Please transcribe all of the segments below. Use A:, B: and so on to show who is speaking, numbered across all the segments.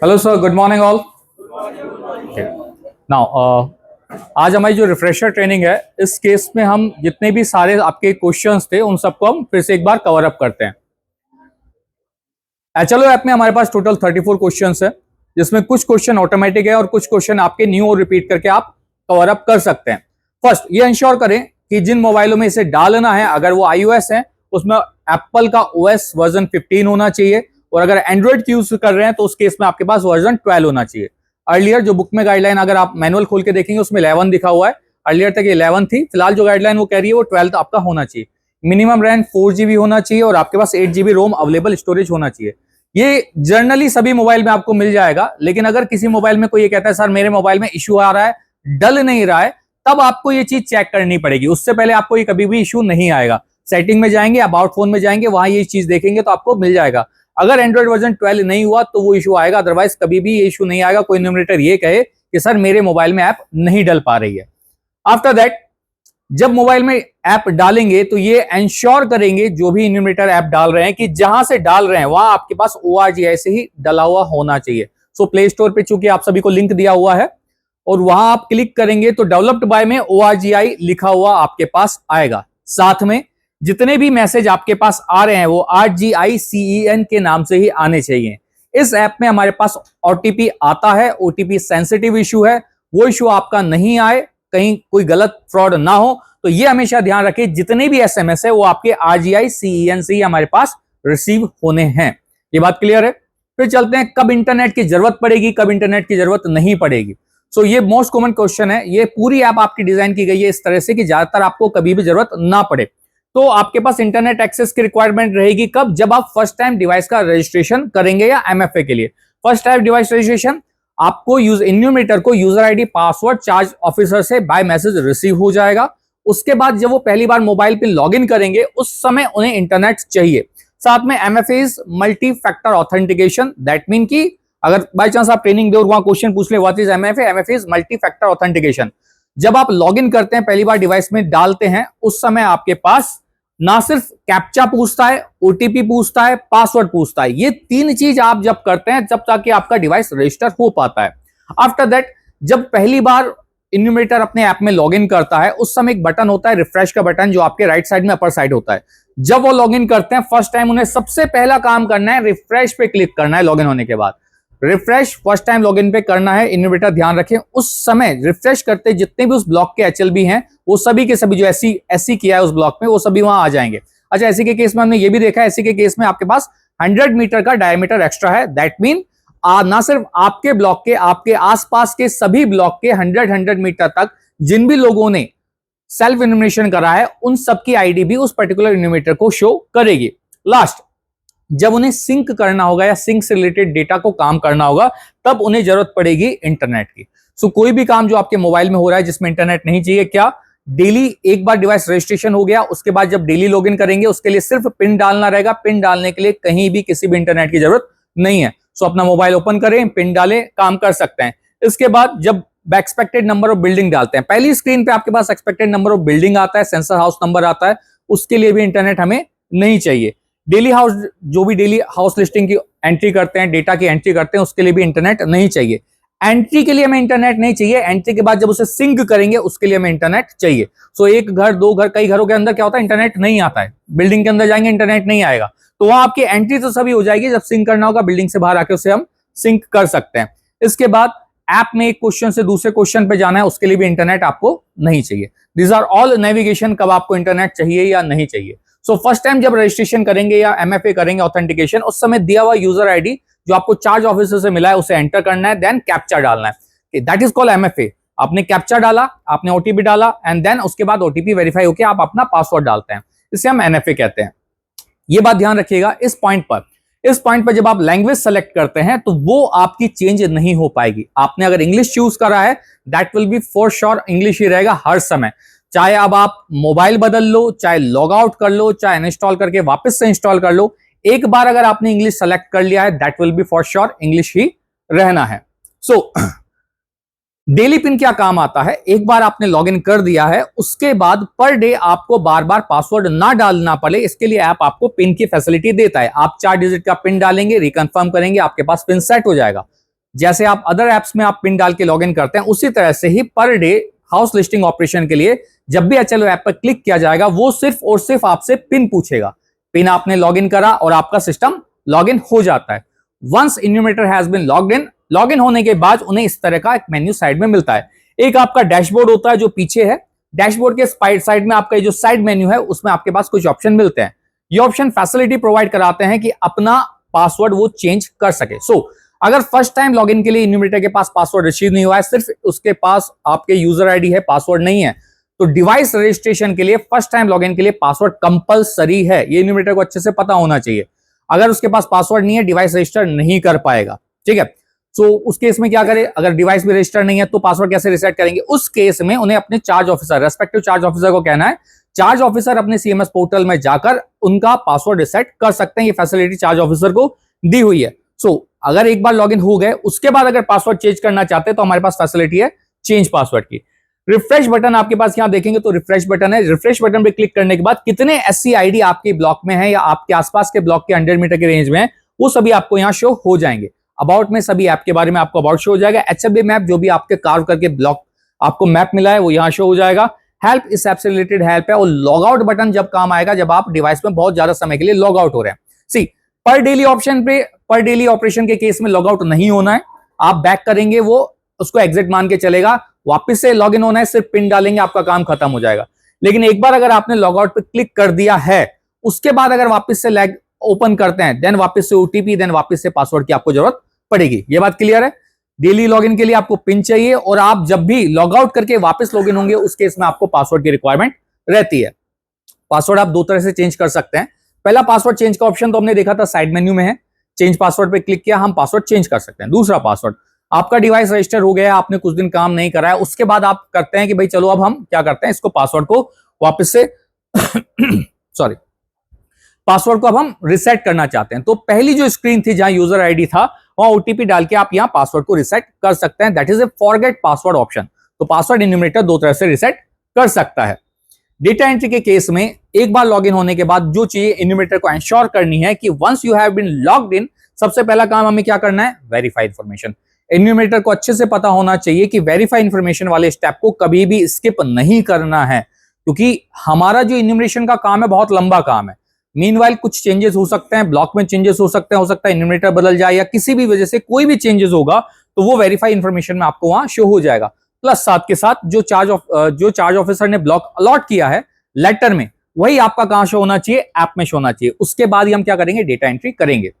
A: Hello sir, good morning all. Now आज हमारी जो रिफ्रेशर ट्रेनिंग है, इस केस में हम जितने भी सारे आपके क्वेश्चंस थे उन सबको हम फिर से एक बार कवर अप करते हैं। चलो ऐप में हमारे पास टोटल 34 क्वेश्चंस है, जिसमें कुछ क्वेश्चन ऑटोमेटिक है और कुछ क्वेश्चन आपके न्यू और रिपीट करके आप कवर अप कर सकते हैं। फर्स्ट ये इंश्योर करें कि जिन मोबाइलों में इसे डालना है, अगर वो iOS है उसमें एप्पल का OS वर्जन 15 होना चाहिए, और अगर एंड्रॉइड की यूज कर रहे हैं तो उस केस में आपके पास वर्जन 12 होना चाहिए। अर्लियर जो बुक में गाइडलाइन अगर आप मैनुअल खोल के देखेंगे उसमें 11 दिखा हुआ है, अर्लियर तक 11 थी, फिलहाल जो गाइडलाइन वो कह रही है वो 12 आपका होना चाहिए। मिनिमम रैम 4GB होना चाहिए और आपके पास 8GB रोम अवेलेबल स्टोरेज होना चाहिए। ये जनरली सभी मोबाइल में आपको मिल जाएगा, लेकिन अगर किसी मोबाइल में कोई ये कहता है सर मेरे मोबाइल में इश्यू आ रहा है, डल नहीं रहा है, तब आपको ये चीज चेक करनी पड़ेगी। उससे पहले आपको ये कभी भी इश्यू नहीं आएगा। सेटिंग में जाएंगे, अबाउट फोन में जाएंगे, वहां ये चीज देखेंगे तो आपको मिल जाएगा। अगर एंड्रॉइड वर्जन 12 नहीं हुआ तो वो इशू आएगा, अदरवाइज कभी भी ये इशू नहीं आएगा। कोई न्यूमरेटर ये कहे कि सर मेरे मोबाइल में ऐप नहीं डल पा रही है। आफ्टर दैट जब मोबाइल में ऐप डालेंगे तो ये इंश्योर करेंगे जो भी न्यूमरेटर ऐप डाल रहे हैं कि जहां से डाल रहे हैं वहां आपके पास ORGI से ही डला हुआ होना चाहिए। सो प्ले स्टोर पे चूंकि आप सभी को लिंक दिया हुआ है और वहां आप क्लिक करेंगे तो डेवलप्ड बाय में ORGI लिखा हुआ आपके पास आएगा। साथ में जितने भी मैसेज आपके पास आ रहे हैं वो RGICEN के नाम से ही आने चाहिए। इस ऐप में हमारे पास OTP आता है, OTP सेंसिटिव इशू है, वो इशू आपका नहीं आए, कहीं कोई गलत फ्रॉड ना हो, तो ये हमेशा ध्यान रखें जितने भी SMS है वो आपके RGICEN से ही हमारे पास रिसीव होने हैं। ये बात क्लियर है। फिर चलते हैं कब इंटरनेट की जरूरत पड़ेगी, कब इंटरनेट की जरूरत नहीं पड़ेगी। सो ये मोस्ट कॉमन क्वेश्चन है। ये पूरी ऐप आपकी डिजाइन की गई है इस तरह से कि ज्यादातर आपको कभी भी जरूरत ना पड़े। तो आपके पास इंटरनेट एक्सेस की रिक्वायरमेंट रहेगी कब, जब आप फर्स्ट टाइम डिवाइस का रजिस्ट्रेशन करेंगे या MFA के लिए। फर्स्ट टाइम डिवाइस रजिस्ट्रेशन आपको इन्यूमरेटर को user ID password charge officer से बाय मैसेज रिसीव हो जाएगा। उसके बाद जब वो पहली बार मोबाइल पे लॉगिन करेंगे उस समय उन्हें इंटरनेट चाहिए। साथ में MFA's multi factor authentication, that mean कि अगर बाय चांस आप ट्रेनिंग दे और वहां क्वेश्चन पूछ ले what is MFA's multi factor authentication. जब आप लॉगिन करते हैं, पहली बार डिवाइस में डालते हैं, उस समय आपके पास ना सिर्फ कैप्चा पूछता है, OTP पूछता है, पासवर्ड पूछता है। ये तीन चीज आप जब करते हैं जब तक कि आपका डिवाइस रजिस्टर हो पाता है। आफ्टर दैट जब पहली बार इन्यूमरेटर अपने ऐप में लॉगिन करता है उस समय एक बटन होता है रिफ्रेश का बटन, जो आपके राइट साइड में अपर साइड होता है। जब वो लॉगिन करते हैं फर्स्ट टाइम उन्हें सबसे पहला काम करना है रिफ्रेश पे क्लिक करना है। लॉगिन होने के बाद रिफ्रेश फर्स्ट टाइम लॉगिन पे करना है। इन्यूमरेटर ध्यान रखें उस समय रिफ्रेश करते जितने भी उस ब्लॉक के HLB हैं वो सभी के सभी जो एससी किया है उस ब्लॉक में वो सभी वहां आ जाएंगे। अच्छा, एससी के केस में हमने ये भी देखा है, एससी के केस में आपके पास 100 मीटर का डायमीटर एक्स्ट्रा है। दैट मीन ना सिर्फ आपके ब्लॉक के, आपके आसपास के सभी ब्लॉक के 100 मीटर तक जिन भी लोगों ने सेल्फ इन्यूमरेशन करा है उन सबकी आईडी भी उस पर्टिकुलर इन्यूमरेटर को शो करेगी। लास्ट जब उन्हें सिंक करना होगा या सिंक से रिलेटेड डेटा को काम करना होगा तब उन्हें जरूरत पड़ेगी इंटरनेट की। सो कोई भी काम जो आपके मोबाइल में हो रहा है जिसमें इंटरनेट नहीं चाहिए, क्या डेली एक बार डिवाइस रजिस्ट्रेशन हो गया उसके बाद जब डेली लॉगिन करेंगे उसके लिए सिर्फ पिन डालना रहेगा। पिन डालने के लिए कहीं भी किसी भी इंटरनेट की जरूरत नहीं है। सो अपना मोबाइल ओपन करें, पिन डालें, काम कर सकते हैं। इसके बाद जब एक्सपेक्टेड नंबर ऑफ बिल्डिंग डालते हैं, पहली स्क्रीन पे आपके पास एक्सपेक्टेड नंबर ऑफ बिल्डिंग आता है, सेंसर हाउस नंबर आता है, उसके लिए भी इंटरनेट हमें नहीं चाहिए। डेली हाउस, जो भी डेली हाउस लिस्टिंग की एंट्री करते हैं, डेटा की एंट्री करते हैं, उसके लिए भी इंटरनेट नहीं चाहिए। एंट्री के लिए हमें इंटरनेट नहीं चाहिए, एंट्री के बाद जब उसे सिंक करेंगे उसके लिए हमें इंटरनेट चाहिए। सो एक घर, दो घर, कई घरों के अंदर क्या होता है, इंटरनेट नहीं आता है। बिल्डिंग के अंदर जाएंगे इंटरनेट नहीं आएगा, तो वहां आपकी एंट्री तो सभी हो जाएगी, जब सिंक करना होगा बिल्डिंग से बाहर आके उसे हम सिंक कर सकते हैं। इसके बाद ऐप में एक क्वेश्चन से दूसरे क्वेश्चन पे जाना है, उसके लिए भी इंटरनेट आपको नहीं चाहिए। दीज आर ऑल नेविगेशन, कब आपको इंटरनेट चाहिए या नहीं चाहिए। सो फर्स्ट टाइम जब रजिस्ट्रेशन करेंगे या MFA करेंगे ऑथेंटिकेशन, उस समय दिया हुआ यूजर आईडी जो आपको चार्ज ऑफिसर से मिला है उसे एंटर करना है, देन कैप्चा डालना है। That is called MFA। आपने कैप्चा डाला, आपने OTP डाला एंड देन उसके बाद OTP वेरीफाई होकर आप अपना पासवर्ड डालते हैं, इसे हम MFA कहते हैं। ये बात ध्यान रखिएगा इस पॉइंट पर जब आप लैंग्वेज सेलेक्ट करते हैं तो वो आपकी चेंज नहीं हो पाएगी। आपने अगर इंग्लिश चूज करा है that will be for sure English ही रहेगा हर समय। चाहे अब आप मोबाइल बदल लो, चाहे लॉग आउट कर लो, चाहे इंस्टॉल करके वापस से इंस्टॉल कर लो, एक बार अगर आपने इंग्लिश सेलेक्ट कर लिया है that will be for sure English ही रहना है। सो डेली पिन क्या काम आता है, एक बार आपने लॉगिन कर दिया है उसके बाद पर डे आपको बार बार पासवर्ड ना डालना पड़े, इसके लिए ऐप आपको पिन की फैसिलिटी देता है। आप 4 डिजिट का पिन डालेंगे, रिकंफर्म करेंगे, आपके पास पिन सेट हो जाएगा। जैसे आप अदर एप्स में आप पिन डाल के लॉगिन करते हैं, उसी तरह से ही per day house listing operation के लिए जब भी HLO ऐप पर क्लिक किया जाएगा, वो सिर्फ और सिर्फ आपसे पिन पूछेगा। पिन आपने लॉगिन करा और आपका सिस्टम लॉगिन हो जाता है। Once enumerator has been log in होने के बाद उन्हें इस तरह का एक मेन्यू साइड में मिलता है। एक आपका डैशबोर्ड होता है जो पीछे है। डैशबोर्ड के साइड में आपका जो साइड मेन्यू है उसमें आपके पास कुछ ऑप्शन मिलते हैं। ये ऑप्शन फैसिलिटी प्रोवाइड कराते हैं कि अपना पासवर्ड वो चेंज कर सके। अगर फर्स्ट टाइम लॉगिन के लिए इन्यूमरेटर के पास पासवर्ड रिसीव नहीं हुआ है, सिर्फ उसके पास आपके यूजर आईडी है, पासवर्ड नहीं है, तो डिवाइस रजिस्ट्रेशन के लिए फर्स्ट टाइम लॉगिन के लिए पासवर्ड कंपलसरी है। ये इन्यूमरेटर को अच्छे से पता होना चाहिए। अगर उसके पास पासवर्ड नहीं है, डिवाइस रजिस्टर नहीं कर पाएगा। ठीक है, उस केस में क्या करें? अगर डिवाइस भी रजिस्टर नहीं है तो पासवर्ड कैसे रिसेट करेंगे? उस केस में उन्हें अपने charge officer, respective charge officer को कहना है। चार्ज ऑफिसर अपने CMS पोर्टल में जाकर उनका पासवर्ड रिसेट कर सकते हैं। ये फैसिलिटी चार्ज ऑफिसर को दी हुई है। अगर एक बार लॉगिन हो गए, उसके बाद अगर पासवर्ड चेंज करना चाहते हैं तो हमारे पास फैसिलिटी है चेंज पासवर्ड की। रिफ्रेश बटन आपके पास यहां देखेंगे तो रिफ्रेश बटन है। रिफ्रेश बटन पे क्लिक करने के बाद कितने SC ID आपके ब्लॉक में है या आपके आसपास के ब्लॉक के 100 मीटर के रेंज में है, वो सभी आपको यहां शो हो जाएंगे। अबाउट में सभी ऐप के बारे में आपको अबाउट शो हो जाएगा। HFB मैप, जो भी आपके कार्व करके ब्लॉक आपको मैप मिला है, वो यहां शो हो जाएगा। हेल्प, इस ऐप से रिलेटेड हेल्प है। और लॉग आउट बटन जब काम आएगा, जब आप डिवाइस में बहुत ज्यादा समय के लिए लॉग आउट हो रहे हैं। सी, पर डेली ऑपरेशन के केस में लॉग आउट नहीं होना है। आप बैक करेंगे, वो उसको एग्जिट मान के चलेगा। वापस से लॉग इन होना है, सिर्फ पिन डालेंगे, आपका काम खत्म हो जाएगा। लेकिन एक बार अगर आपने लॉग आउट पे क्लिक कर दिया है, उसके बाद अगर वापस से लैग ओपन करते हैं, देन वापस से OTP, देन वापस से पासवर्ड की आपको जरूरत पड़ेगी। ये बात क्लियर है? डेली लॉगिन के लिए आपको पिन चाहिए, और आप जब भी लॉग आउट करके वापस लॉगिन होंगे, उस केस में आपको पासवर्ड की रिक्वायरमेंट रहती है। पासवर्ड आप दो तरह से चेंज कर सकते हैं। पहला पासवर्ड चेंज का ऑप्शन तो हमने देखा था साइड मेन्यू में है। चेंज पासवर्ड पे क्लिक किया, हम पासवर्ड चेंज कर सकते हैं। दूसरा पासवर्ड, आपका डिवाइस रजिस्टर हो गया, आपने कुछ दिन काम नहीं करा है, उसके बाद आप करते हैं कि भाई चलो अब हम क्या करते हैं, इसको पासवर्ड को वापस से सॉरी पासवर्ड को अब हम रिसेट करना चाहते हैं। तो पहली जो स्क्रीन थी जहां यूजर आईडी था, वहां OTP डाल के आप यहां पासवर्ड को रिसेट कर सकते हैं। That is a forget password option. तो पासवर्ड इन्यूमरेटर दो तरह से रिसेट कर सकता है। डेटा एंट्री के केस में एक बार लॉगिन होने के बाद जो चीज इन्यूमरेटर को एंश्योर करनी है कि once you have been logged in, सबसे पहला काम हमें क्या करना है? Verify information. इन्यूमरेटर को अच्छे से पता होना चाहिए कि वेरीफाई इंफॉर्मेशन वाले स्टेप को कभी भी स्किप नहीं करना है, क्योंकि हमारा जो इन्यूमरेशन का काम है बहुत लंबा काम है। मीनवाइल कुछ चेंजेस हो सकते हैं, ब्लॉक में चेंजेस हो सकते हैं, हो सकता है इन्यूमरेटर बदल जाए या किसी भी वजह से कोई भी चेंजेस होगा, तो वो वेरीफाई इंफॉर्मेशन में आपको वहां शो हो जाएगा। प्लस साथ के साथ जो चार्ज ऑफिसर ने ब्लॉक अलॉट किया है लेटर में, वही आपका कहां शो होना चाहिए? ऐप में शो होना चाहिए। उसके बाद ही हम क्या करेंगे? डेटा एंट्री करेंगे।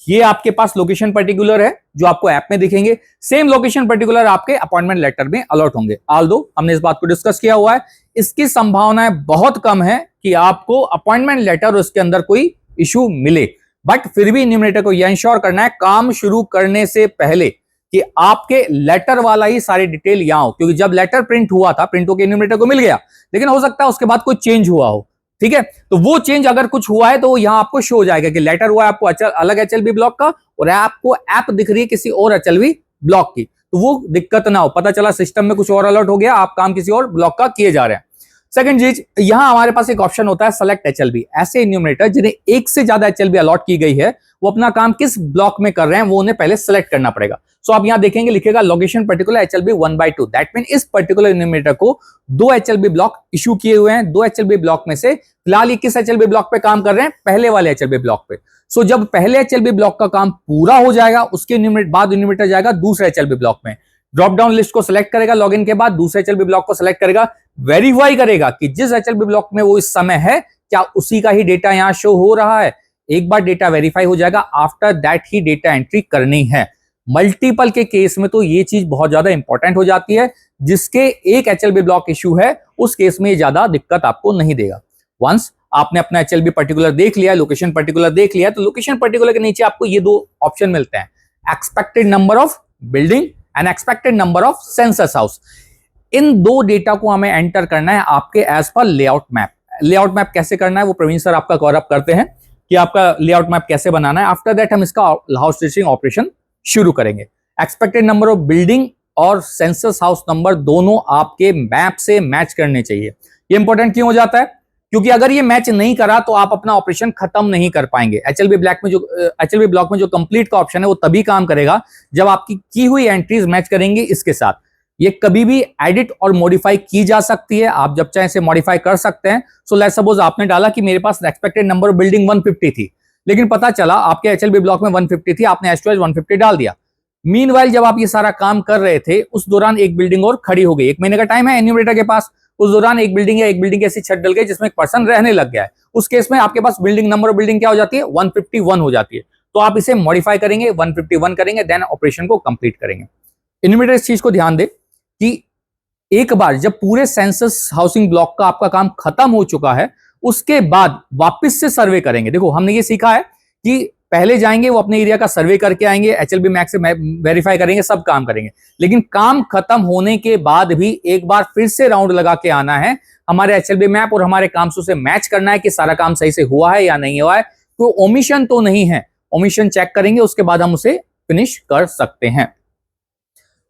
A: ये आपके पास लोकेशन पर्टिकुलर है जो आपको ऐप में दिखेंगे। सेम लोकेशन पर्टिकुलर आपके अपॉइंटमेंट लेटर में अलॉट होंगे। ऑल्दो हमने इस बात को डिस्कस किया हुआ है, इसकी संभावनाएं बहुत कम है कि आपको अपॉइंटमेंट लेटर और उसके अंदर कोई इश्यू मिले। बट फिर भी इन्यूमरेटर को यह इंश्योर करना है काम शुरू करने से पहले कि आपके लेटर वाला ही सारी डिटेल यहां हो, क्योंकि जब लेटर प्रिंट हुआ था, प्रिंट होकर इन्यूमरेटर को मिल गया, लेकिन हो सकता है उसके बाद कोई चेंज हुआ हो। ठीक है, तो वो चेंज अगर कुछ हुआ है तो यहां आपको शो हो जाएगा कि लेटर हुआ है आपको अलग HLB ब्लॉक का, और आपको ऐप दिख रही है किसी और HLB ब्लॉक की, तो वो दिक्कत ना हो। पता चला सिस्टम में कुछ और अलर्ट हो गया, आप काम किसी और ब्लॉक का किए जा रहे हैं। सेकंड चीज, यहां हमारे पास एक ऑप्शन होता है सेलेक्ट HLB। ऐसे इन्यूमरेटर जिन्हें एक से ज्यादा HLB अलॉट की गई है, वो अपना काम किस ब्लॉक में कर रहे हैं वो उन्हें पहले सेलेक्ट करना पड़ेगा। सो आप यहां देखेंगे लिखेगा location particular HLB 1/2। That mean इस पर्टिकुलर इन्यूमरेटर को 2 HLB ब्लॉक इशू किए हुए हैं। 2 HLB ब्लॉक में से फिलहाल ये किस HLB ब्लॉक पे काम कर रहे हैं? पहले वाले HLB ब्लॉक पे। सो जब पहले HLB ब्लॉक का काम पूरा हो जाएगा, उसके बाद इन्यूमरेटर जाएगा दूसरे HLB ब्लॉक में। ड्रॉप डाउन लिस्ट को सिलेक्ट करेगा, लॉगिन के बाद दूसरे HLB ब्लॉक को सिलेक्ट करेगा, वेरीफाई करेगा कि जिस HLB ब्लॉक में वो इस समय है, क्या उसी का ही डेटा यहां शो हो रहा है। एक बार डेटा वेरीफाई हो जाएगा, after that he data entry करनी है। मल्टीपल के केस में तो ये चीज बहुत ज्यादा इंपॉर्टेंट हो जाती है। जिसके एक HLB ब्लॉक इश्यू है, उस केस में ज्यादा दिक्कत आपको नहीं देगा। वंस आपने अपना HLB पर्टिकुलर देख लिया, लोकेशन पर्टिकुलर देख लिया, तो लोकेशन पर्टिकुलर के नीचे आपको ये 2 ऑप्शन मिलते हैं, expected number of building and expected number of census house. In 2 data को हमें एंटर करना है आपके as per layout map. Layout map कैसे करना है वो प्रवीण सर आपका कवर अप करते हैं कि आपका लेआउट मैप कैसे बनाना है। आफ्टर दैट हम इसका हाउस लिस्टिंग ऑपरेशन शुरू करेंगे। एक्सपेक्टेड नंबर ऑफ बिल्डिंग और सेंसस हाउस नंबर दोनों आपके मैप से मैच करने चाहिए। ये इंपॉर्टेंट क्यों हो जाता है? क्योंकि अगर ये मैच नहीं करा तो आप अपना ऑपरेशन खत्म नहीं कर पाएंगे। एचएलबी ब्लॉक में जो कंप्लीट का ऑप्शन है वो तभी काम करेगा जब आपकी की हुई एंट्रीज मैच करेंगे इसके साथ। ये कभी भी एडिट और मॉडिफाई की जा सकती है, आप जब चाहे इसे मॉडिफाई कर सकते हैं। सो लेट्स सपोज आपने डाला कि मेरे पास एक्सपेक्टेड नंबर ऑफ बिल्डिंग 150 थी, लेकिन पता चला आपके एचएलबी ब्लॉक में 150 थी, आपने एस2एस 150 डाल दिया। मीनवाइल जब आप ये सारा काम कर रहे थे उस दौरान एक बिल्डिंग और खड़ी हो गई, 1 महीने का टाइम है एन्यूमरेटर के पास, उस दौरान एक बिल्डिंग ऐसी छत डल गई जिसमें एक पर्सन रहने लग गया है। उस केस में आपके पास बिल्डिंग नंबर ऑफ बिल्डिंग क्या हो जाती है, 151 हो जाती है। तो आप इसे मॉडिफाई करेंगे, 151 करेंगे, देन ऑपरेशन को कंप्लीट करेंगे। एन्यूमरेटर इस चीज को ध्यान दे कि एक बार जब पूरे सेंसस हाउसिंग ब्लॉक का आपका काम खत्म हो चुका है उसके बाद वापस से सर्वे करेंगे। देखो हमने ये सीखा है कि पहले जाएंगे वो अपने एरिया का सर्वे करके आएंगे, एचएलबी मैक्स से वेरीफाई करेंगे, सब काम करेंगे, लेकिन काम खत्म होने के बाद भी एक बार फिर से राउंड लगा के आना है, हमारे एचएलबी मैप और हमारे कामसू से मैच करना है कि सारा काम सही से हुआ है या नहीं हुआ है, तो ओमिशन तो नहीं है, ओमिशन चेक करेंगे, उसके बाद हम उसे फिनिश कर सकते हैं।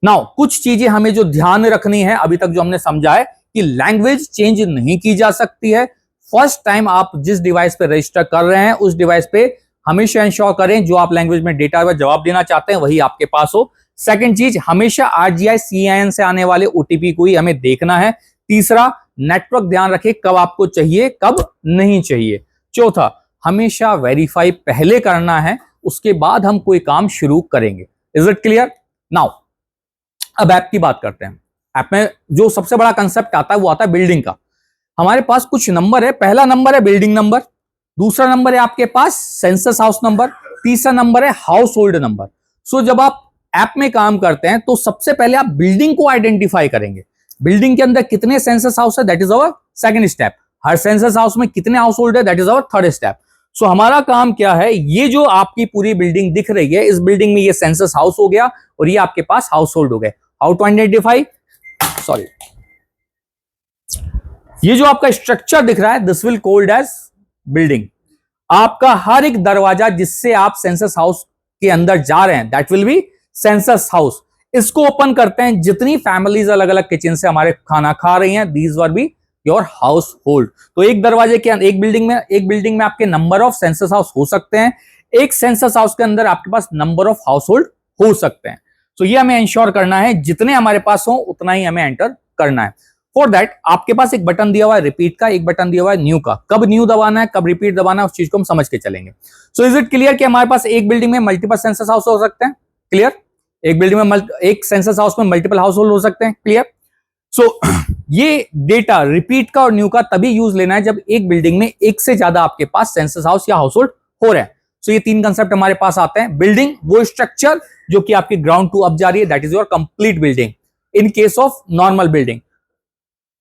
A: नाउ कुछ चीजें हमें जो ध्यान रखनी है अभी तक जो हमने समझा है कि लैंग्वेज चेंज नहीं की जा सकती है। फर्स्ट टाइम आप जिस डिवाइस पे रजिस्टर कर रहे हैं उस डिवाइस पे हमेशा इंश्योर करें जो आप लैंग्वेज में डेटा का जवाब देना चाहते हैं वही आपके पास हो। सेकंड चीज, हमेशा आरजीआई सीआईएन से आने वाले ओटीपी को ही हमें देखना है। तीसरा, नेटवर्क ध्यान रखें कब आपको चाहिए कब नहीं चाहिए। चौथा, हमेशा वेरीफाई पहले करना है, उसके बाद हम कोई काम शुरू करेंगे। Is it clear? नाउ अब ऐप की बात करते हैं। ऐप में जो सबसे बड़ा कंसेप्ट आता है वो आता है बिल्डिंग का। हमारे पास कुछ नंबर है, पहला नंबर है बिल्डिंग नंबर, दूसरा नंबर है आपके पास सेंसस हाउस नंबर, तीसरा नंबर है हाउस होल्ड नंबर। सो जब आप ऐप में काम करते हैं तो सबसे पहले आप बिल्डिंग को आइडेंटिफाई करेंगे। बिल्डिंग के अंदर कितने सेंसस हाउस है, that is our second step. हर सेंसस हाउस में कितने हाउस होल्ड है, that is our third step. So हमारा काम क्या है, ये जो आपकी पूरी बिल्डिंग दिख रही है इस बिल्डिंग में ये सेंसस हाउस हो गया और ये आपके पास हाउस होल्ड हो गए। हाउ टू आइडेंटिफाई, सॉरी, ये जो आपका स्ट्रक्चर दिख रहा है this will called as building. आपका हर एक दरवाजा जिससे आप सेंसस हाउस के अंदर जा रहे हैं that will B census house. इसको ओपन करते हैं, जितनी फैमिलीज अलग अलग किचन से हमारे खाना खा रही हैं these were be your house hold. तो एक दरवाजे के एक बिल्डिंग में आपके नंबर ऑफ सेंसस हाउस हो सकते हैं, एक सेंसस हाउस के अंदर आपके पास नंबर ऑफ हाउस होल्ड हो सकते हैं। तो ये हमें इंश्योर करना है जितने हमारे पास हो उतना ही हमें एंटर करना है। फॉर दैट आपके पास एक बटन दिया हुआ है रिपीट का, एक बटन दिया हुआ है न्यू का। कब न्यू दबाना है कब रिपीट दबाना है उस चीज को हम समझ के चलेंगे। सो इज इट क्लियर कि हमारे पास एक बिल्डिंग में मल्टीपल सेंसस हाउस हो सकते हैं? क्लियर? एक बिल्डिंग में एक सेंसस हाउस में मल्टीपल हाउस होल्ड हो सकते हैं? क्लियर? सो ये डेटा रिपीट का और न्यू का तभी यूज लेना है जब एक बिल्डिंग में एक से ज्यादा आपके पास सेंसस हाउस या हाउस होल्ड हो रहे हैं। सो ये तीन कंसेप्ट हमारे पास आते हैं। बिल्डिंग वो स्ट्रक्चर जो कि आपकी ग्राउंड टू अप जा रही है, that is your complete building in case of normal building.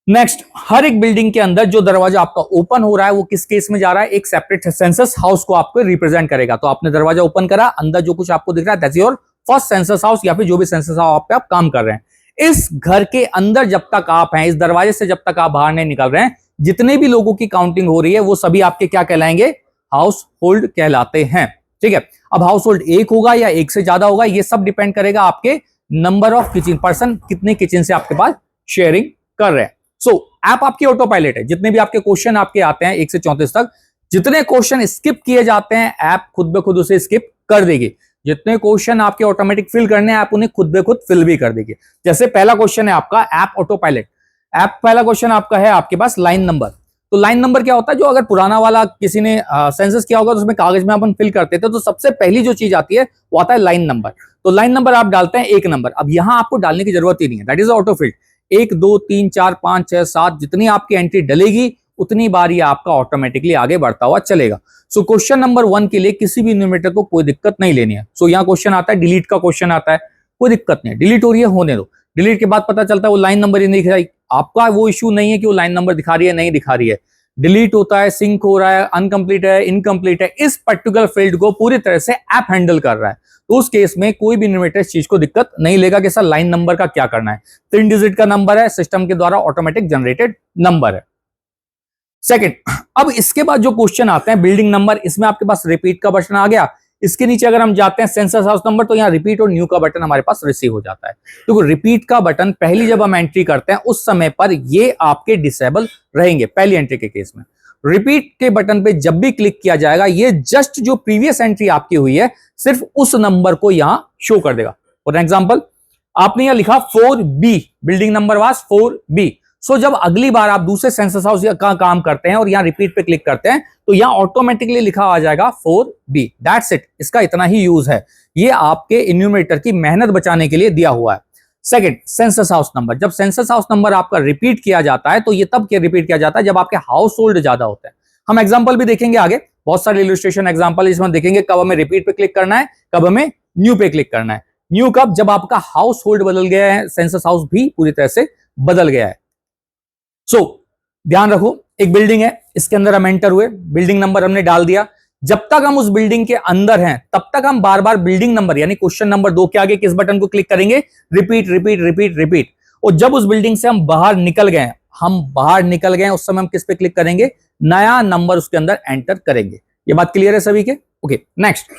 A: Next, हर एक बिल्डिंग के अंदर जो दरवाजा आपका ओपन हो रहा है वो किस केस में जा रहा है, एक सेपरेट सेंसस हाउस को आपको रिप्रेजेंट करेगा। तो आपने दरवाजा ओपन करा, अंदर जो कुछ आपको दिख रहा है that's your first census house या फिर जो भी सेंसस हाउस पे आप काम कर रहे हैं। इस घर के अंदर जब तक आप हैं, इस दरवाजे से जब तक आप बाहर नहीं निकल रहे हैं, जितने भी लोगों की काउंटिंग हो रही है वो सभी आपके क्या कहलाएंगे, हाउस होल्ड कहलाते हैं। ठीक है, अब हाउस होल्ड एक होगा या एक से ज्यादा होगा ये सब डिपेंड करेगा आपके नंबर ऑफ किचन, पर्सन कितने किचन से आपके पास शेयरिंग कर रहे हैं। सो ऐप आपकी ऑटो पायलट है, जितने भी आपके क्वेश्चन आपके आते हैं 1 से 34 तक, जितने क्वेश्चन स्किप किए जाते हैं ऐप खुद ब खुद उसे स्किप कर देगी। जितने क्वेश्चन आपके ऑटोमेटिक फिल करने हैं आप उन्हें खुद ब खुद फिल भी कर देगी। जैसे पहला क्वेश्चन है आपका ऐप ऑटो पायलट, ऐप पहला क्वेश्चन आपका है आपके पास लाइन नंबर। तो लाइन नंबर क्या होता है, जो अगर पुराना वाला किसी ने सेंसस किया होगा तो उसमें कागज में अपन फिल करते थे, तो सबसे पहली जो चीज आती है वो आता है लाइन नंबर। तो लाइन नंबर आप डालते हैं 1 नंबर। अब यहां आपको डालने की जरूरत ही नहीं है, दैट इज ऑटो फिल्ड। 1 2 3 4 5 6 7 जितनी आपकी एंट्री डलेगी उतनी बार ये आपका ऑटोमेटिकली आगे बढ़ता हुआ चलेगा। सो क्वेश्चन नंबर 1 के लिए किसी भी न्यूमरेटर को कोई दिक्कत नहीं लेनी है। सो यहाँ क्वेश्चन आता है डिलीट का क्वेश्चन आता है, कोई दिक्कत नहीं, डिलीट हो रही है होने दो। डिलीट के बाद पता चलता है वो लाइन नंबर ही नहीं दिख रहा है, आपका वो इश्यू नहीं है कि वो लाइन नंबर दिखा रही है नहीं दिखा रही है। डिलीट होता है, सिंक हो रहा है, अनकंप्लीट है, इनकंप्लीट है, इस पर्टिकुलर फील्ड को पूरी तरह से ऐप हैंडल कर रहा है। तो उस केस में कोई भी न्यूमरेटर इस चीज को दिक्कत नहीं लेगा कि सर लाइन नंबर का क्या करना है। 3 डिजिट का नंबर है, सिस्टम के द्वारा ऑटोमेटिक जनरेटेड नंबर है। सेकंड, अब इसके बाद जो क्वेश्चन आते हैं बिल्डिंग नंबर, इसमें आपके पास रिपीट का बटन आ गया। इसके नीचे अगर हम जाते हैं सेंसस हाउस नंबर, तो यहाँ रिपीट और न्यू का बटन हमारे पास रिसीव हो जाता है। तो रिपीट का बटन पहली जब हम एंट्री करते हैं उस समय पर ये आपके डिसेबल रहेंगे पहली एंट्री के केस में। रिपीट के बटन पे जब भी क्लिक किया जाएगा, ये जस्ट जो प्रीवियस एंट्री आपकी हुई है सिर्फ उस नंबर को यहां शो कर देगा। फॉर एग्जाम्पल आपने यहां लिखा 4B, building number was 4B। सो जब अगली बार आप दूसरे सेंसस हाउस का काम करते हैं और यहां रिपीट पे क्लिक करते हैं तो यहां ऑटोमेटिकली लिखा आ जाएगा 4B। दैट्स इट, इसका इतना ही यूज है। ये आपके इन्यूमरेटर की मेहनत बचाने के लिए दिया हुआ है। Second, census house number. जब सेंसस हाउस नंबर आपका रिपीट किया जाता है तो ये तब रिपीट किया जाता है जब आपके हाउस होल्ड ज्यादा होते हैं। हम एग्जांपल भी देखेंगे आगे, बहुत सारे इलस्ट्रेशन एग्जांपल इसमें देखेंगे कब हमें रिपीट पे क्लिक करना है, कब हमें न्यू पे क्लिक करना है। न्यू कब? जब आपका हाउस होल्ड बदल गया है, सेंसस हाउस भी पूरी तरह से बदल गया है। सो ध्यान रखो, एक बिल्डिंग है, इसके अंदर हम एंटर हुए, बिल्डिंग नंबर हमने डाल दिया। जब तक हम उस बिल्डिंग के अंदर हैं तब तक हम बार बार बिल्डिंग नंबर यानी क्वेश्चन नंबर 2 के आगे किस बटन को क्लिक करेंगे? Repeat repeat repeat repeat. और जब उस बिल्डिंग से हम बाहर निकल गए, उस समय हम किस पे क्लिक करेंगे? नया नंबर उसके अंदर एंटर करेंगे। ये बात क्लियर है सभी के? ओके, नेक्स्ट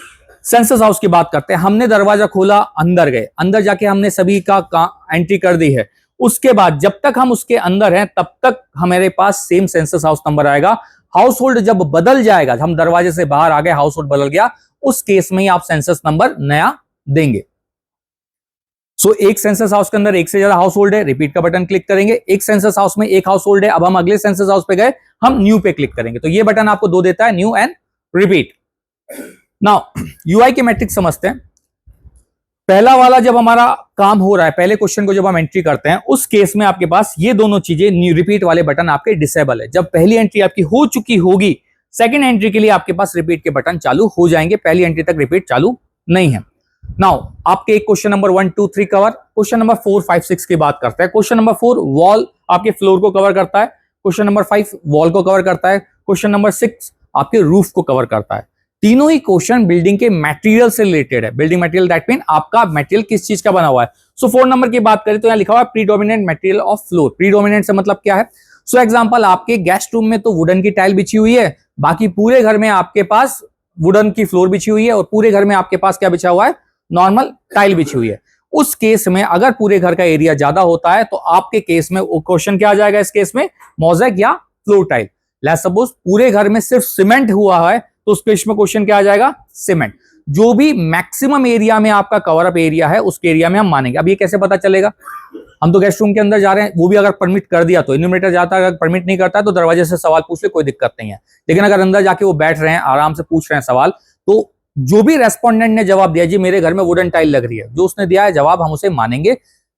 A: सेंसस हाउस की बात करते हैं। हमने दरवाजा खोला, अंदर गए, अंदर जाके हमने सभी का एंट्री कर दी है। उसके बाद जब तक हम उसके अंदर हैं तब तक हमारे पास सेम सेंसस हाउस नंबर आएगा। हाउस होल्ड जब बदल जाएगा, हम दरवाजे से बाहर आ गए, हाउस होल्ड बदल गया, उस केस में ही आप सेंसस नंबर नया देंगे। सो एक सेंसस हाउस के अंदर एक से ज्यादा हाउस होल्ड है, रिपीट का बटन क्लिक करेंगे। एक सेंसस हाउस में एक हाउस होल्ड है, अब हम अगले सेंसस हाउस पे गए, हम न्यू पे क्लिक करेंगे। तो ये बटन आपको 2 देता है, new and repeat. Now UI के मैट्रिक्स समझते हैं। पहला वाला जब हमारा काम हो रहा है, पहले क्वेश्चन को जब हम एंट्री करते हैं, उस केस में आपके पास ये दोनों चीजें, न्यू रिपीट वाले बटन आपके डिसेबल है। जब पहली एंट्री आपकी हो चुकी होगी, सेकंड एंट्री के लिए आपके पास रिपीट के बटन चालू हो जाएंगे, पहली एंट्री तक रिपीट चालू नहीं है। नाउ आपके एक question number 1, 2, 3 cover. Question number 4, 5, 6 की बात करते हैं। क्वेश्चन नंबर 4 वॉल आपके फ्लोर को कवर करता है। क्वेश्चन नंबर 5 वॉल को कवर करता है। क्वेश्चन नंबर 6 आपके रूफ को कवर करता है। तीनों ही क्वेश्चन बिल्डिंग के मटेरियल से रिलेटेड है। बिल्डिंग मटेरियल दैट मीन आपका मटेरियल किस चीज का बना हुआ है। सो 4 नंबर की बात करें तो यहां लिखा हुआ है predominant material of floor. Predominant से मतलब क्या है? सो एग्जांपल आपके गेस्ट रूम में तो वुडन की टाइल बिछी हुई है, बाकी पूरे घर में आपके पास वुडन की फ्लोर बिछी हुई है और पूरे घर में आपके पास क्या बिछा हुआ है? नॉर्मल टाइल बिछी हुई है। उस केस में अगर पूरे घर का एरिया ज्यादा होता है तो आपके केस में क्वेश्चन क्या आ जाएगा? इस केस में मोज़ेक या फ्लोर टाइल। लेट्स सपोज पूरे घर में सिर्फ सीमेंट हुआ है तो उस केस में क्वेश्चन क्या आ जाएगा? सीमेंट। जो भी मैक्सिमम एरिया में आपका कवर अप एरिया है उसके एरिया में हम मानेंगे। अब ये कैसे पता चलेगा? हम तो गेस्ट रूम के अंदर जा रहे हैं, वो भी अगर परमिट कर दिया तो इन्यूमरेटर जाता है, अगर परमिट नहीं करता है तो दरवाजे से सवाल पूछ ले, कोई दिक्कत नहीं है। लेकिन अगर अंदर जाके वो बैठ रहे हैं, आराम से पूछ रहे हैं सवाल, तो जो भी रेस्पोंडेंट ने जवाब दिया जी मेरे घर में वुडन टाइल लग रही है, जो उसने दिया है जवाब हम उसे मानेंगे।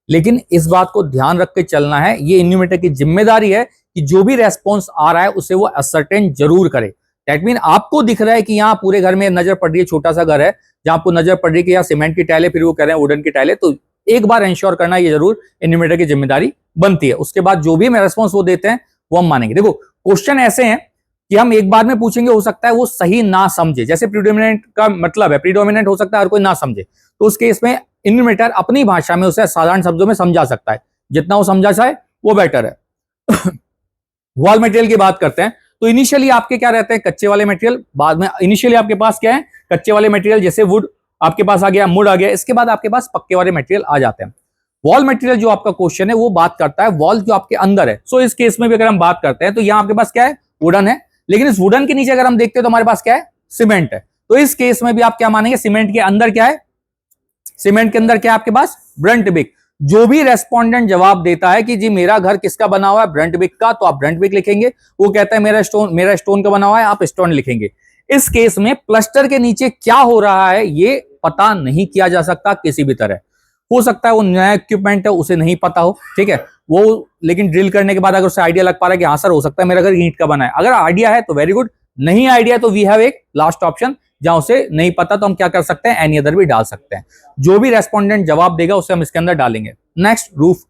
A: लेकिन इस बात को ध्यान रख के चलना है, ये इन्यूमरेटर की जिम्मेदारी है कि जो भी रेस्पॉन्स आ रहा है उसे वो असर्टेन जरूर करे। दैट मीन आपको दिख रहा है कि यहाँ पूरे घर में नजर पड़ रही है, छोटा सा घर है जहां आपको नजर पड़ रही है कि यहाँ सीमेंट की टाइल है, फिर वो कह रहे हैं वुडन की टाइल है, तो एक बार इंश्योर करना ये जरूर इन्यूमरेटर की जिम्मेदारी बनती है। उसके बाद जो भी हमें रेस्पॉन्स वो देते हैं वो हम मानेंगे। देखो क्वेश्चन ऐसे हैं कि हम एक बार में पूछेंगे, हो सकता है वो सही ना समझे। जैसे प्रीडोमिनेंट का मतलब है, प्रीडोमिनेंट हो सकता है हर कोई ना समझे, तो उस केस में इन्यूमरेटर अपनी भाषा में उसे साधारण शब्दों में समझा सकता है। जितना वो समझा जाए वो बेटर है। वॉल मटेरियल की बात करते हैं तो इनिशियली आपके क्या रहते हैं? कच्चे वाले मटेरियल। बाद में इनिशियली आपके पास क्या है? कच्चे वाले मटेरियल, जैसे वुड आपके पास आ गया, मुड आ गया। इसके बाद आपके पास पक्के वाले मटेरियल आ जाते हैं। वॉल मटेरियल जो आपका क्वेश्चन है वो बात करता है वॉल जो आपके अंदर है। सो इस केस में भी अगर हम बात करते हैं तो यहाँ आपके पास क्या है? वुडन है, लेकिन इस वुडन के नीचे अगर हम देखते हैं तो हमारे पास क्या है? सीमेंट है। तो इस केस में भी आप क्या मानेंगे? सीमेंट के अंदर क्या है? सीमेंट के अंदर क्या है आपके पास? ब्रंट बिक। जो भी रेस्पोंडेंट जवाब देता है कि जी मेरा घर किसका बना हुआ है? ब्रंट बिक का, तो आप ब्रंट बिक लिखेंगे। वो कहता है मेरा स्टोन का बना हुआ है, आप स्टोन लिखेंगे। इस केस में प्लास्टर के नीचे क्या हो रहा है ये पता नहीं किया जा सकता किसी भी तरह। हो सकता है वो नया इक्विपमेंट है, उसे नहीं पता हो, ठीक है वो, लेकिन ड्रिल करने के बाद अगर उसे आइडिया लग पा रहा है कि हाँ सर हो सकता है मेरा घर ईंट का बना है। अगर आइडिया है तो वेरी गुड, नहीं आइडिया तो वी हैव एक लास्ट ऑप्शन, जहां उसे नहीं पता तो हम क्या कर सकते हैं? एनी अदर भी डाल सकते हैं। जो भी रेस्पोंडेंट जवाब देगा उसे हम इसके अंदर डालेंगे। Next roof.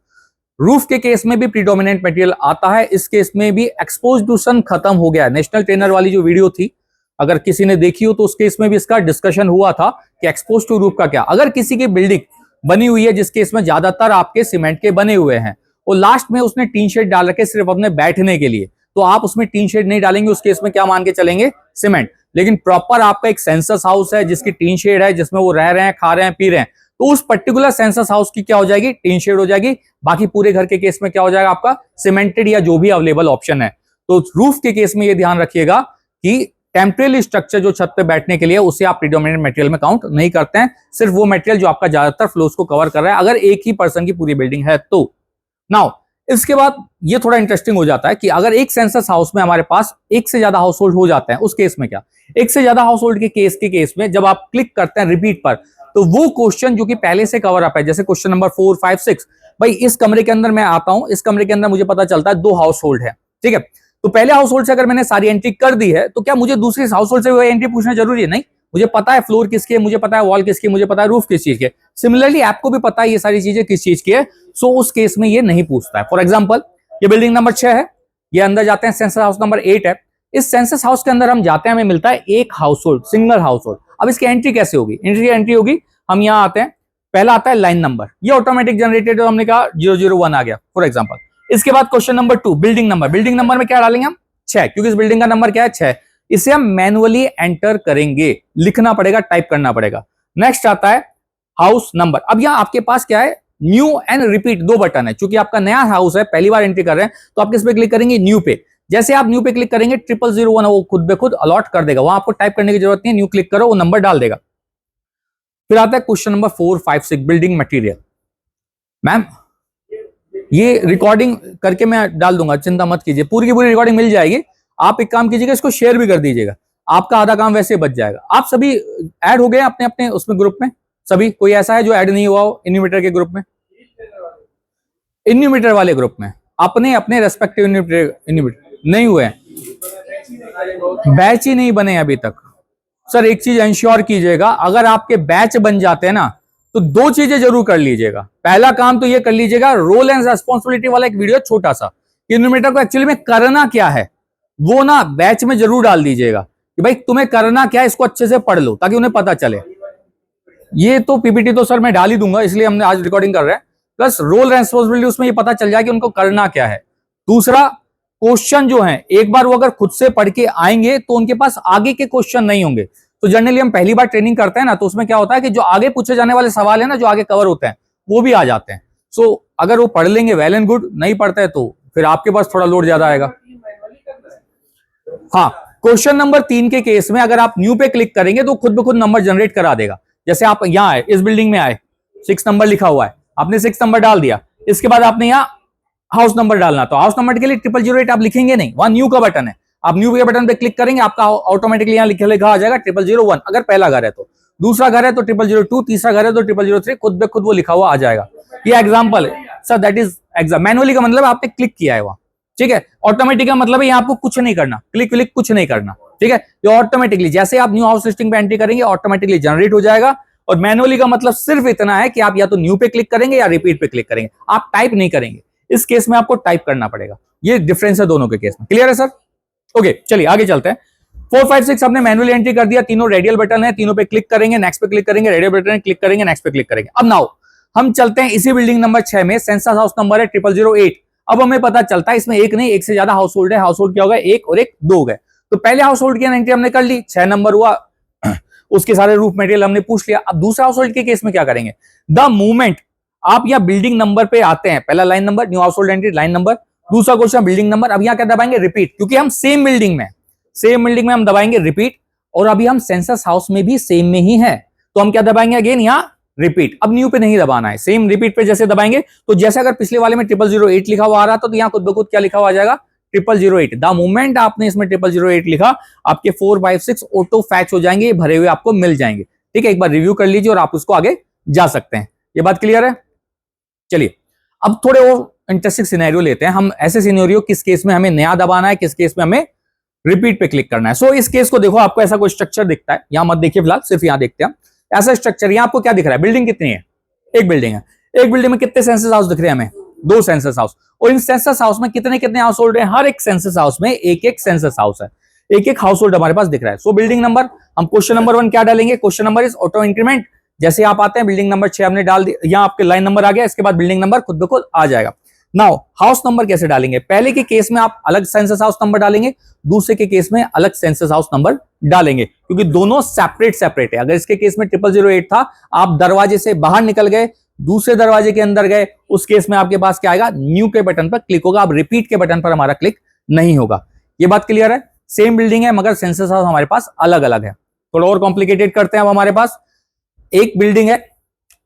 A: रूफ के केस में भी प्रीडोमिनेंट मटेरियल आता है। इस केस में भी एक्सपोजिशन खत्म हो गया है। नेशनल ट्रेनर वाली जो वीडियो थी, अगर किसी ने देखी हो तो उस केस में भी इसका डिस्कशन हुआ था कि एक्सपोज टू रूफ का क्या। अगर किसी की बिल्डिंग बनी हुई है जिस केस में ज्यादातर आपके सीमेंट के बने हुए हैं और लास्ट में उसने टीन शेड डाल रखे सिर्फ अपने बैठने के लिए, तो आप उसमें टीन शेड नहीं डालेंगे, उस केस में क्या मान के चलेंगे? सीमेंट। लेकिन प्रॉपर आपका एक सेंसस हाउस है जिसकी टीन शेड है, जिसमें वो रह रहे हैं, खा रहे हैं, पी रहे हैं, तो उस पर्टिकुलर सेंसस हाउस की क्या हो जाएगी? टीन शेड हो जाएगी। बाकी पूरे घर के केस में क्या हो जाएगा आपका? सीमेंटेड या जो भी अवेलेबल ऑप्शन है। तो रूफ के केस में ये ध्यान रखिएगा कि टेम्परेरी स्ट्रक्चर जो छत पे बैठने के लिए उसे आप प्रीडोमिनेंट मटेरियल में काउंट नहीं करते हैं, सिर्फ वो मटेरियल जो आपका ज्यादातर फ्लोर्स को कवर कर रहा है, अगर एक ही पर्सन की पूरी बिल्डिंग है तो। नाउ इसके बाद ये थोड़ा इंटरेस्टिंग हो जाता है कि अगर एक सेंसस हाउस में हमारे पास एक से ज्यादा हाउस होल्ड हो जाते हैं, उस केस में क्या, एक से ज्यादा हाउस होल्ड के केस में जब आप क्लिक करते हैं रिपीट पर, तो वो क्वेश्चन जो कि पहले से कवर अप है, जैसे क्वेश्चन नंबर 4, 5, 6, भाई इस कमरे के अंदर मैं आता हूं, इस कमरे के अंदर मुझे पता चलता है 2 हाउस होल्ड है, ठीक है, तो पहले हाउस होल्ड से अगर मैंने सारी एंट्री कर दी है तो क्या मुझे दूसरे हाउस होल्ड से वो एंट्री पूछना जरूरी है? नहीं, मुझे पता है फ्लोर किसकी है, मुझे पता है वॉल किसकी, मुझे पता है रूफ किस चीज के। सिमिलरली आपको भी पता है ये सारी चीजें किस चीज की है, सो उस केस में ये नहीं पूछता है। फॉर एग्जाम्पल ये बिल्डिंग नंबर 6 है, ये अंदर जाते हैं, सेंसस हाउस नंबर 8 है, इस सेंसस हाउस के अंदर हम जाते हैं, हमें मिलता है एक house hold, single house hold. अब इसकी एंट्री कैसे होगी? एंट्री होगी, हम यहाँ आते हैं, पहला आता है लाइन नंबर, ये ऑटोमेटिक जनरेटेड, हमने कहा 001 आ गया फॉर एग्जाम्पल। इसके बाद क्वेश्चन नंबर 2 बिल्डिंग नंबर में क्या डालेंगे हम? 6, क्योंकि इस बिल्डिंग का नंबर क्या है? 6। इसे हम मैनुअली एंटर करेंगे, लिखना पड़ेगा, टाइप करना पड़ेगा। नेक्स्ट आता है हाउस नंबर। अब यहाँ आपके पास क्या है? न्यू एंड रिपीट 2 बटन है, क्योंकि आपका नया हाउस है, पहली बार एंट्री कर रहे हैं, तो आप किस पे क्लिक करेंगे? न्यू पे। जैसे आप न्यू पे क्लिक करेंगे 0001 वो खुद बे खुद अलॉट कर देगा, वहां आपको टाइप करने की जरूरत नहीं है, न्यू क्लिक करो वो नंबर डाल देगा। फिर आता है question number 4, 5, 6 building material. Ma'am ये रिकॉर्डिंग करके मैं डाल दूंगा, चिंता मत कीजिए, पूरी की पूरी रिकॉर्डिंग मिल जाएगी। आप एक काम कीजिएगा, इसको शेयर भी कर दीजिएगा, आपका आधा काम वैसे बच जाएगा। आप सभी ऐड हो गए अपने अपने उसमें ग्रुप में? सभी? कोई ऐसा है जो ऐड नहीं हुआ हो इन्यूमेटर के ग्रुप में? इन्यूमेटर वाले ग्रुप में अपने अपने रेस्पेक्टिव इन्यूमेटर नहीं हुए हैं, बैच ही नहीं बने अभी तक। सर एक चीज इंश्योर कीजिएगा, अगर आपके बैच बन जाते हैं ना तो 2 चीजें जरूर कर लीजिएगा। पहला काम तो ये कर लीजिएगा, रोल एंड रेस्पॉन्सिबिलिटी वाला एक वीडियो छोटा सा, इन्यूमेटर को एक्चुअली में करना क्या है वो ना बैच में जरूर डाल दीजिएगा कि भाई तुम्हें करना क्या है, इसको अच्छे से पढ़ लो ताकि उन्हें पता चले। ये तो पीपीटी तो सर मैं डाल ही दूंगा, इसलिए हमने आज रिकॉर्डिंग कर रहे हैं, प्लस रोल रेस्पॉन्सिबिलिटी उसमें ये पता चल जाए कि उनको करना क्या है। दूसरा, क्वेश्चन जो है एक बार वो अगर खुद से पढ़ के आएंगे तो उनके पास आगे के क्वेश्चन नहीं होंगे। तो जनरली हम पहली बार ट्रेनिंग करते हैं ना, तो उसमें क्या होता है कि जो आगे पूछे जाने वाले सवाल है ना, जो आगे कवर होते हैं वो भी आ जाते हैं। सो अगर वो पढ़ लेंगे वेल एंड गुड, नहीं पढ़ते तो फिर आपके पास थोड़ा लोड ज्यादा आएगा। हाँ, क्वेश्चन नंबर 3 के केस में अगर आप न्यू पे क्लिक करेंगे तो खुद ब खुद नंबर जनरेट करा देगा। जैसे आप यहाँ आए, इस बिल्डिंग में आए, 6 नंबर लिखा हुआ है, आपने 6 नंबर डाल दिया, इसके बाद आपने यहाँ हाउस नंबर डालना, तो हाउस नंबर के लिए 0008 आप लिखेंगे नहीं, वहां न्यू का बटन है, आप न्यू के बटन पे क्लिक करेंगे, आपका ऑटोमेटिकली यहाँ लिखा आ जाएगा 0001 अगर पहला घर है तो, दूसरा घर है तो 0002, तीसरा घर है तो 0003, खुद ब खुद वो लिखा हुआ आ जाएगा। ये एग्जाम्पल है sir, that is exam. Manually का मतलब आपने क्लिक किया है वहां, ठीक है। ऑटोमेटिक का मतलब है यहाँ आपको कुछ नहीं करना, क्लिक कुछ नहीं करना, ठीक है। ये ऑटोमेटिकली जैसे आप न्यू हाउस लिस्टिंग पे एंट्री करेंगे ऑटोमेटिकली जनरेट हो जाएगा। और मैनुअली का मतलब सिर्फ इतना है कि आप या तो न्यू पे क्लिक करेंगे या रिपीट पे क्लिक करेंगे, आप टाइप नहीं करेंगे। इस केस में आपको टाइप करना पड़ेगा, ये डिफरेंस है दोनों के केस में। क्लियर है सर? ओके, चलिए आगे चलते हैं। 4, 5, 6 आपने मैनुअली एंट्री कर दिया, तीनों रेडियल बटन है, तीनों पे क्लिक करेंगे, नेक्स्ट पे क्लिक करेंगे, रेडियल बटन क्लिक करेंगे, नेक्स्ट पे क्लिक करेंगे। अब नाउ हम चलते हैं इसी बिल्डिंग नंबर 6 में, सेंसस हाउस नंबर है 0008। अब हमें पता चलता है इसमें एक नहीं एक से ज्यादा हाउस होल्ड है। हाउस होल्ड क्या होगा? एक और एक 2 गए। तो पहले हाउस होल्ड की एंट्री हमने कर ली, 6 नंबर हुआ, उसके सारे रूफ मटेरियल हमने पूछ लिया। अब दूसरा हाउस होल्ड के केस में क्या करेंगे? द मोमेंट आप यहाँ बिल्डिंग नंबर पे आते हैं, पहला line number, new house hold entry line number, दूसरा क्वेश्चन बिल्डिंग नंबर। अब यहाँ क्या दबाएंगे? रिपीट, क्योंकि हम सेम बिल्डिंग में हम दबाएंगे रिपीट। और अभी हम सेंसस हाउस में भी सेम में ही है, तो हम क्या दबाएंगे? अगेन यहाँ रिपीट। अब न्यू पे नहीं दबाना है, सेम रिपीट पे जैसे दबाएंगे तो जैसे अगर पिछले वाले में 0008 लिखा हुआ आ रहा था तो यहाँ खुद ब खुद क्या लिखा हुआ आ जाएगा? 0008। द मोमेंट आपने इसमें 0008 लिखा, आपके 4, 5, 6 ऑटो फैच हो जाएंगे, भरे हुए आपको मिल जाएंगे। ठीक है, एक बार रिव्यू कर लीजिए और आप उसको आगे जा सकते हैं। ये बात क्लियर है? चलिए अब थोड़े और इंटरेस्टिंग सिनेरियो लेते हैं हम। ऐसे सिनेरियो किस केस में हमें नया दबाना है, किस केस में हमें रिपीट पे क्लिक करना है। सो इस केस को देखो, आपको ऐसा कोई स्ट्रक्चर दिखता है, यहां मत देखिए फिलहाल, सिर्फ यहां देखते हैं। ऐसा स्ट्रक्चर यहां आपको क्या दिख रहा है? बिल्डिंग कितनी है? एक बिल्डिंग है। एक बिल्डिंग में कितने सेंसस हाउस दिख रहे हैं हमें? 2 सेंसस हाउस। और इन सेंसस हाउस में कितने कितने हाउस होल्ड है? हर एक सेंसस हाउस में एक एक सेंसस हाउस है, एक एक हाउस होल्ड हमारे पास दिख रहा है। सो बिल्डिंग नंबर, हम क्वेश्चन नंबर 1 क्या डालेंगे? Question number is auto increment. जैसे आप आते हैं बिल्डिंग नंबर 6 हमने डाल दिया, यहाँ आपके लाइन नंबर आ गया, इसके बाद बिल्डिंग नंबर खुद ब खुद आ जाएगा। नाउ हाउस नंबर कैसे डालेंगे? पहले के केस में आप अलग सेंसस हाउस नंबर डालेंगे, दूसरे के केस में अलग सेंसस हाउस नंबर डालेंगे, क्योंकि दोनों सेपरेट है। अगर इसके केस में 0008 था, आप दरवाजे से बाहर निकल गए, दूसरे दरवाजे के अंदर गए, उस केस में आपके पास क्या आएगा? न्यू के बटन पर क्लिक होगा, अब रिपीट के बटन पर हमारा क्लिक नहीं होगा। ये बात क्लियर है? सेम बिल्डिंग है मगर सेंसस हाउस हमारे पास अलग अलग है। थोड़ा और कॉम्प्लिकेटेड करते हैं। अब हमारे पास एक बिल्डिंग है,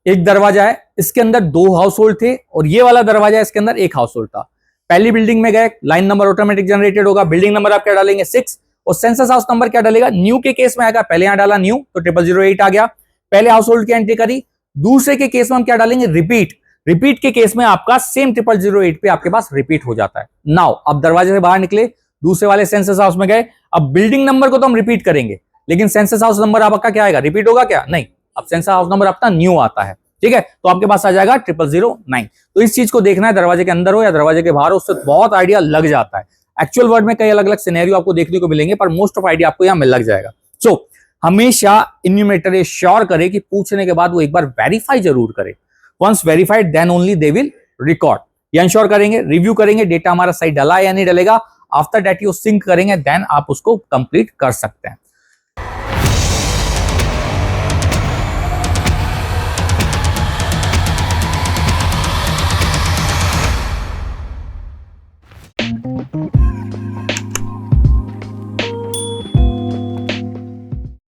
A: एक दरवाजा है, इसके अंदर 2 हाउस होल्ड थे और ये वाला दरवाजा है, इसके अंदर 1 हाउस होल्ड था। पहली बिल्डिंग में गए, लाइन नंबर ऑटोमेटिक जनरेटेड होगा, बिल्डिंग नंबर आप क्या डालेंगे 6 और सेंसस हाउस नंबर क्या डालेगा, न्यू के केस में आएगा, पहले यहां डाला न्यू तो 0008 आ गया, पहले हाउस होल्ड की एंट्री करी। दूसरे के केस में हम क्या डालेंगे, रिपीट। रिपीट के केस में आपका सेम 0008 पे आपके पास रिपीट हो जाता है। नाउ अब दरवाजे से बाहर निकले, दूसरे वाले सेंसस हाउस में गए, अब बिल्डिंग नंबर को तो हम रिपीट करेंगे लेकिन सेंसस हाउस नंबर आपका क्या आएगा, रिपीट होगा क्या, नहीं, अब सेंसस हाउस नंबर आपका न्यू आता है। ठीक है, तो आपके पास आ जाएगा 0009। तो इस चीज को देखना है, दरवाजे के अंदर हो या दरवाजे के बाहर हो, उससे बहुत आइडिया लग जाता है। एक्चुअल वर्ड में कई अलग अलग सिनेरियो आपको देखने को मिलेंगे पर मोस्ट ऑफ आइडिया आपको यहां में लग जाएगा। सो हमेशा इन्यूमरेटर ये श्योर करे कि पूछने के बाद वो एक बार वेरीफाई जरूर करे। Once verified then only they will record. ये इंश्योर करेंगे, रिव्यू करेंगे डेटा हमारा सही डला है या नहीं डलेगा। आफ्टर दैट यू सिंक करेंगे, देन आप उसको कंप्लीट कर सकते हैं।